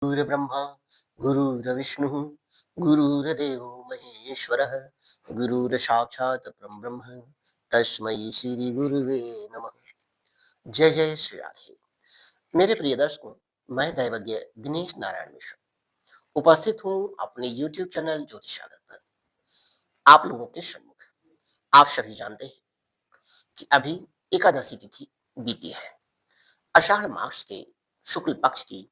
गुरुर्ब्रह्मा गुरुर्विष्णुः गुरुर्देवो महेश्वरः गुरुर्साक्षात् परब्रह्म तस्मै श्री गुरुवे नमः। जय जय श्री राधे। मेरे प्रिय दर्शकों, मैं दैवज्ञ दिनेश नारायण मिश्र उपस्थित हूँ अपने YouTube चैनल ज्योतिषागर पर आप लोगों के सम्मुख। आप सभी जानते हैं कि अभी एकादशी तिथि बीती है। आषाढ़ मास के शुक्ल पक्ष की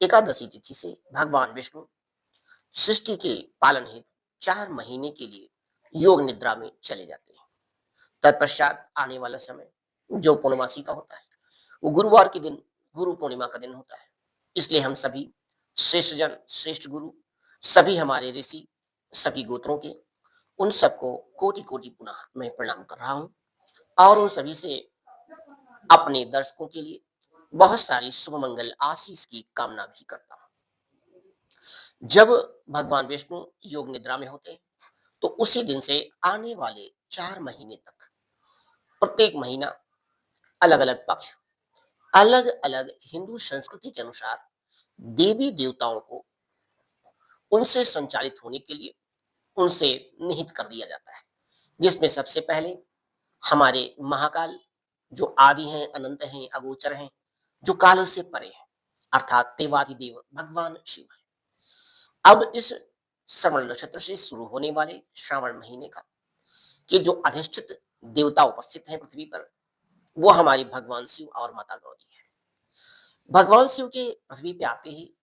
एकादशी तिथि से भगवान विष्णु सृष्टि के पालन हेतु 4 महीने के लिए योग निद्रा में चले जाते हैं। तत्पश्चात आने वाला समय जो पूर्णमासी का होता है वो गुरुवार के दिन गुरु पूर्णिमा का दिन होता है। इसलिए हम सभी श्रेष्ठ जन, श्रेष्ठ गुरु, सभी हमारे ऋषि, सभी गोत्रों के, उन सबको कोटि कोटि पुनः मैं प्रणाम कर रहा हूँ और उन सभी से अपने दर्शकों के लिए बहुत सारी शुभ मंगल आशीष की कामना भी करता हूँ। जब भगवान विष्णु योग निद्रा में होते हैं तो उसी दिन से आने वाले 4 महीने तक प्रत्येक महीना अलग अलग पक्ष, अलग अलग हिंदू संस्कृति के अनुसार देवी देवताओं को उनसे संचालित होने के लिए उनसे निहित कर दिया जाता है, जिसमें सबसे पहले हमारे महाकाल जो आदि हैं, अनंत हैं, अगोचर हैं, जो काल से परे हैं, अर्थात देवाधिदेव भगवान शिव है। अब इस श्रवण नक्षत्र से शुरू होने वाले श्रावण महीने का कि जो अधिष्ठित देवता उपस्थित हैं पृथ्वी पर, वो हमारे भगवान शिव और माता गौरी है। भगवान शिव के पृथ्वी पे आते ही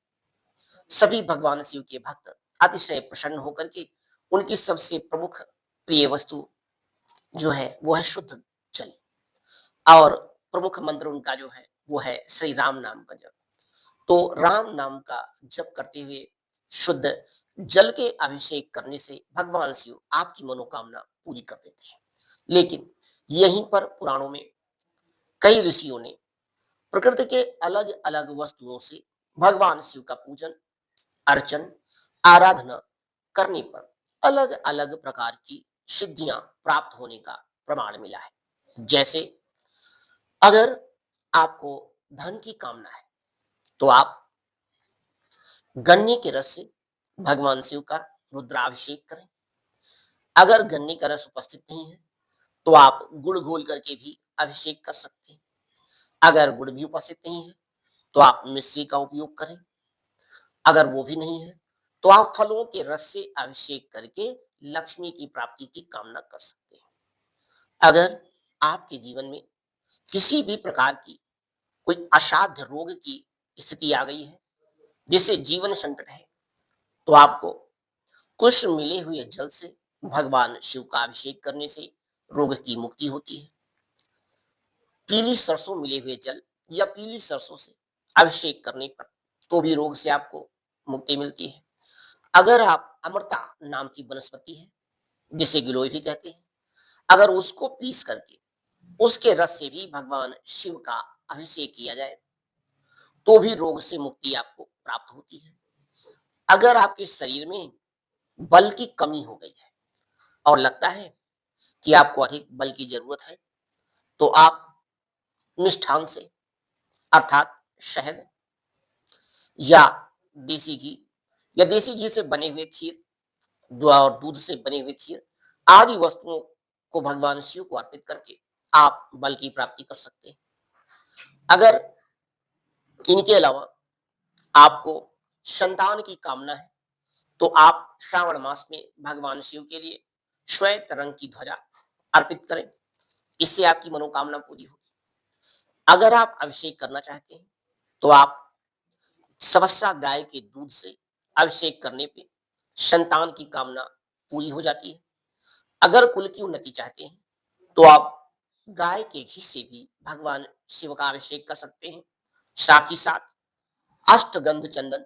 सभी भगवान शिव के भक्त अतिशय प्रसन्न होकर के उनकी सबसे प्रमुख प्रिय वस्तु जो है वो है शुद्ध जल, और प्रमुख मंत्र उनका जो है वो है श्री राम नाम का जप। तो राम नाम का जप करते हुए शुद्ध जल के अभिषेक करने से भगवान शिव आपकी मनोकामना पूरी कर देते हैं। लेकिन यहीं पर पुराणों में कई ऋषियों ने प्रकृति के अलग अलग वस्तुओं से भगवान शिव का पूजन, अर्चन, आराधना करने पर अलग अलग प्रकार की सिद्धियां प्राप्त होने का प्रमाण मिला है। जैसे अगर आपको धन की कामना है तो आप गन्ने के रस से भगवान शिव का रुद्राभिषेक करें। अगर गन्ने का रस उपस्थित नहीं है तो आप गुड़ घोल करके भी अभिषेक कर सकते हैं। अगर गुड़ भी उपस्थित नहीं है तो आप मिश्री का उपयोग करें। अगर वो भी नहीं है तो आप फलों के रस से अभिषेक करके लक्ष्मी की प्राप्ति की कामना कर सकते हैं। अगर आपके जीवन में किसी भी प्रकार की कोई असाध्य रोग की स्थिति आ गई है, जिससे जीवन संकट है, तो आपको कुछ मिले हुए जल से भगवान शिव का अभिषेक करने से रोग की मुक्ति होती है। पीली सरसों मिले हुए जल या पीली सरसों से अभिषेक करने पर तो भी रोग से आपको मुक्ति मिलती है। अगर आप अमृता नाम की वनस्पति है, जिसे गिलोय भी कहते हैं, अगर उसको पीस करके उसके रस से भी भगवान शिव का अभिषेक किया जाए तो भी रोग से मुक्ति आपको प्राप्त होती है। अगर आपके शरीर में बल की कमी हो गई है और लगता है कि आपको अधिक बल की जरूरत है, तो आप मिष्ठान से अर्थात शहद या देसी घी या देसी घी से बने हुए खीर और दूध से बने हुए खीर आदि वस्तुओं को भगवान शिव को अर्पित करके आप बल की प्राप्ति कर सकते हैं। अगर इनके अलावा आपको संतान की कामना है तो आप श्रावण मास में भगवान शिव के लिए श्वेत रंग की ध्वजा अर्पित करें। इससे आपकी मनोकामना पूरी होगी। अगर आप अभिषेक करना चाहते हैं तो आप सबस्सा गाय के दूध से अभिषेक करने पे संतान की कामना पूरी हो जाती है। अगर कुल की उन्नति चाहते हैं तो आप गाय के घी से भी भगवान शिव का अभिषेक कर सकते हैं। साथ ही साथ अष्टगंध चंदन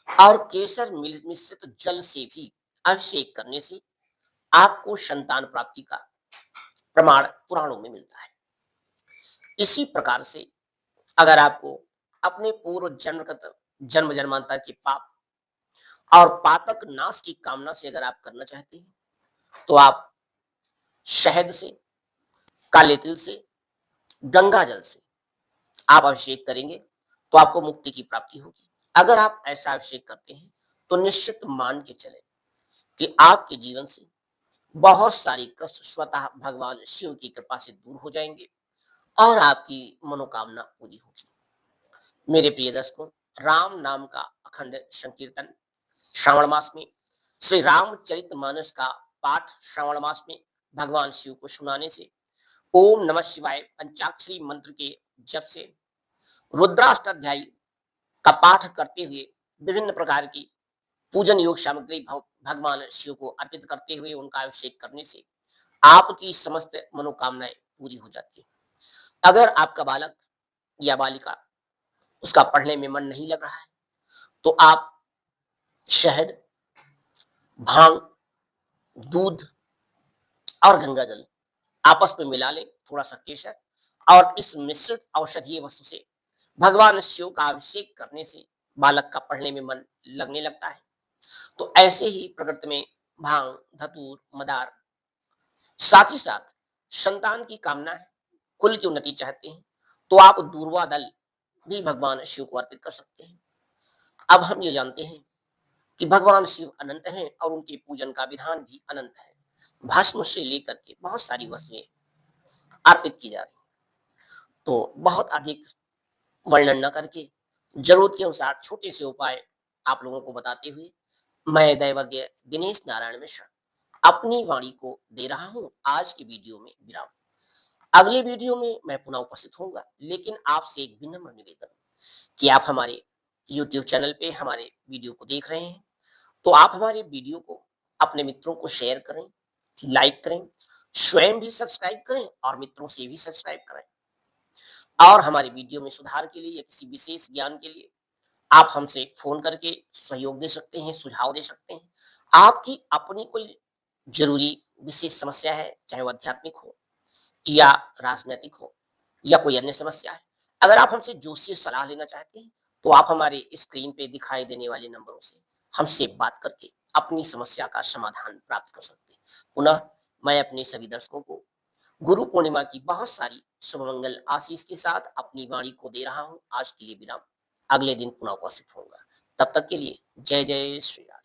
और केसर मिश्रित जल से भी अभिषेक करने से आपको संतान प्राप्ति का प्रमाण पुराणों में मिलता है। इसी प्रकार से अगर आपको अपने पूर्व जन्मगत जन्म जन्मांतर के पाप और पातक नाश की कामना से अगर आप करना चाहते हैं तो आप शहद से, काले तिल से, गंगा जल से आप अभिषेक करेंगे तो आपको मुक्ति की प्राप्ति होगी। अगर आप ऐसा अभिषेक करते हैं तो निश्चित मान के चले कि आपके जीवन से बहुत सारी कष्ट स्वतः भगवान शिव की कृपा से दूर हो जाएंगे और आपकी मनोकामना पूरी होगी। मेरे प्रिय दर्शकों, राम नाम का अखंड संकीर्तन श्रावण मास में, श्री रामचरितमानस का पाठ श्रावण मास में भगवान शिव को सुनाने से, ओम नमः शिवाय पंचाक्षरी मंत्र के जप से, रुद्राष्टाध्यायी का पाठ करते हुए, विभिन्न प्रकार की पूजन योग सामग्री भगवान शिव को अर्पित करते हुए उनका अभिषेक करने से आपकी समस्त मनोकामनाएं पूरी हो जाती है। अगर आपका बालक या बालिका उसका पढ़ने में मन नहीं लग रहा है तो आप शहद, भांग, दूध और गंगा जल आपस में मिला लें, थोड़ा सा केसर, और इस मिश्रित औषधीय वस्तु से भगवान शिव का अभिषेक करने से बालक का पढ़ने में मन लगने लगता है। तो ऐसे ही प्रकृति में भांग, धतूर, मदार, साथ ही साथ संतान की कामना है, कुल की उन्नति चाहते हैं तो आप दूर्वा दल भी भगवान शिव को अर्पित कर सकते हैं। अब हम ये जानते हैं कि भगवान शिव अनंत हैं और उनके पूजन का विधान भी अनंत है। भस्म से लेकर के बहुत सारी वस्तुएं अर्पित की जा रही, तो बहुत अधिक वर्णन न करके जरूरत के अनुसार छोटे से उपाय आप लोगों को बताते हुए मैं दैवज्ञ दिनेश नारायण मिश्र अपनी वाणी को दे रहा हूं आज की वीडियो में विराम। अगले वीडियो में मैं पुनः उपस्थित होऊंगा, लेकिन आपसे एक विनम्र निवेदन कि आप हमारे YouTube चैनल पे हमारे वीडियो को देख रहे हैं तो आप हमारे वीडियो को अपने मित्रों को शेयर करें, लाइक करें, स्वयं भी सब्सक्राइब करें और मित्रों से भी सब्सक्राइब करें। और हमारे वीडियो में सुधार के लिए या किसी विशेष ज्ञान के लिए आप हमसे फोन करके सहयोग दे सकते हैं, सुझाव दे सकते हैं। आपकी अपनी कोई जरूरी विशेष समस्या है, चाहे वो आध्यात्मिक हो या राजनीतिक हो या कोई अन्य समस्या है, अगर आप हमसे जोशी सलाह लेना चाहते हैं तो आप हमारे स्क्रीन पे दिखाई देने वाले नंबरों से हमसे बात करके अपनी समस्या का समाधान प्राप्त कर सकते हैं। पुनः मैं अपने सभी दर्शकों को गुरु पूर्णिमा की बहुत सारी शुभ मंगल आशीष के साथ अपनी वाणी को दे रहा हूं। आज के लिए विराम, अगले दिन पुनः उपस्थित होऊंगा। तब तक के लिए जय जय श्री राम।